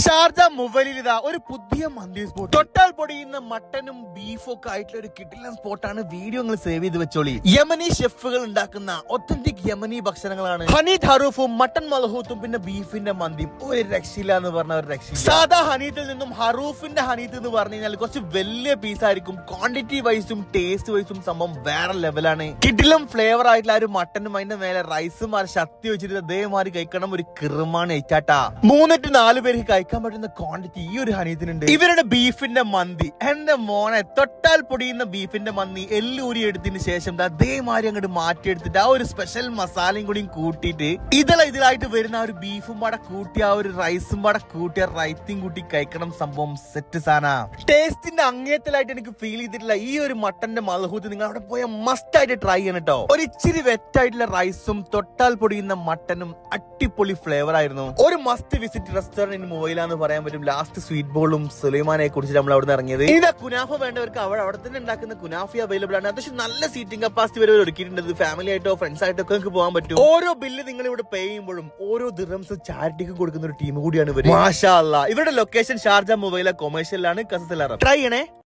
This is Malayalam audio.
ഷാർജ മൊബൈലിൽ ഇതാ ഒരു പുതിയ മന്തി സ്പോട്ട്, തൊട്ടാൽ പൊടിയുന്ന മട്ടനും ബീഫും ഒക്കെ ആയിട്ടുള്ള ഒരു കിടിലൻ സ്പോട്ടാണ്. വീഡിയോ നിങ്ങൾ സേവ് ചെയ്ത് വെച്ചോളി. യമനി ഷെഫുകൾ ഉണ്ടാക്കുന്ന ഒത്തന്റിക് യമനി ഭക്ഷണങ്ങളാണ്. ഹനീത് ഹറൂഫും മട്ടൻ മൽഹൂത്തും പിന്നെ ബീഫിന്റെ മന്തിയും ഒരു രക്ഷയില്ല എന്ന് പറഞ്ഞ ഒരു രക്ഷ. സാധാ ഹനീത്തിൽ നിന്നും ഹറൂഫിന്റെ ഹനീത്ത് എന്ന് പറഞ്ഞു കഴിഞ്ഞാൽ കുറച്ച് വലിയ പീസായിരിക്കും. ക്വാണ്ടിറ്റി വൈസും ടേസ്റ്റ് വൈസും സംഭവം വേറെ ലെവലാണ്. കിടിലം ഫ്ലേവർ ആയിട്ടുള്ള ഒരു മട്ടനും അതിന്റെ മേലെ റൈസും ശക്തി വെച്ചിട്ട് അതേമാതിരി കഴിക്കണം. ഒരു കിറുമാണ് ഏറ്റാട്ടാ. 3 to 4 പേർക്ക് കഴിക്കാൻ പറ്റുന്ന ക്വാണ്ടിറ്റി ഈ ഒരു ഹനീത്തിനുണ്ട്. ഇവരുടെ ബീഫിന്റെ മന്തി എന്റെ മോനെ, തൊട്ടാൽ പൊടിയുന്ന ബീഫിന്റെ മന്തി എല്ലൂരി എടുത്തതിന് ശേഷം അതേമാതിരി അങ്ങോട്ട് മാറ്റിയെടുത്തിട്ട് ആ ഒരു സ്പെഷ്യൽ മസാലയും കൂടി കൂട്ടിയിട്ട് ഇതിലായിട്ട് വരുന്ന ആ ഒരു ബീഫും പാടെ കൂട്ടി ആ ഒരു റൈസും പാടെ കൂട്ടി ആ റൈത്തും കൂട്ടി കഴിക്കണം. സംഭവം സെറ്റ് സാധന. ടേസ്റ്റിന്റെ അങ്ങേയത്തിലായിട്ട് എനിക്ക് ഫീൽ ചെയ്തിട്ടില്ല ഈ ഒരു മട്ടന്റെ മൽഹൂത്ത്. നിങ്ങൾ അവിടെ പോയ മസ്റ്റ് ആയിട്ട് ട്രൈ ചെയ്യണം കേട്ടോ. ഒരു ഇച്ചിരി വെറ്റായിട്ടുള്ള റൈസും തൊട്ടാൽ പൊടിയുന്ന മട്ടനും അടിപൊളി ഫ്ലേവർ ആയിരുന്നു. ഒരു മസ്റ്റ് വിസിറ്റ് റെസ്റ്റോറന്റ് മൊബൈലാന്ന് പറയാൻ പറ്റും. ലാസ്റ്റ് സ്വീറ്റ് ബോളും സുലൈമാനെ കുറിച്ച് നമ്മൾ അവിടെ നിന്ന് ഇറങ്ങിയത്. ഇതാ കുനാഫ വേണ്ടവർക്ക് അവിടെ തന്നെ ഉണ്ടാക്കുന്ന കുനാഫി അവൈലബിൾ ആണ്. അത്യാവശ്യം നല്ല സീറ്റിംഗ് കപ്പാസിറ്റി വരെ ഒരുക്കിയിട്ടുണ്ട്. ഫാമിലി ആയിട്ടോ ഫ്രണ്ട്സ് ആയിട്ടോ ഒക്കെ നിങ്ങൾക്ക് പോകാൻ പറ്റും. ഓരോ ബില്ല് നിങ്ങൾ ഇവിടെ പേ ചെയ്യുമ്പോഴും ഓരോ ദിർഹംസ് ചാരിറ്റിക്ക് കൊടുക്കുന്ന ഒരു ടീം കൂടിയാണ് ഇവര്. മാഷാ അല്ലാഹ്. ഇവരുടെ ലൊക്കേഷൻ ഷാർജ മൊബൈല കൊമേഴ്ഷ്യലാണ്. ട്രൈ ചെയ്യണേ.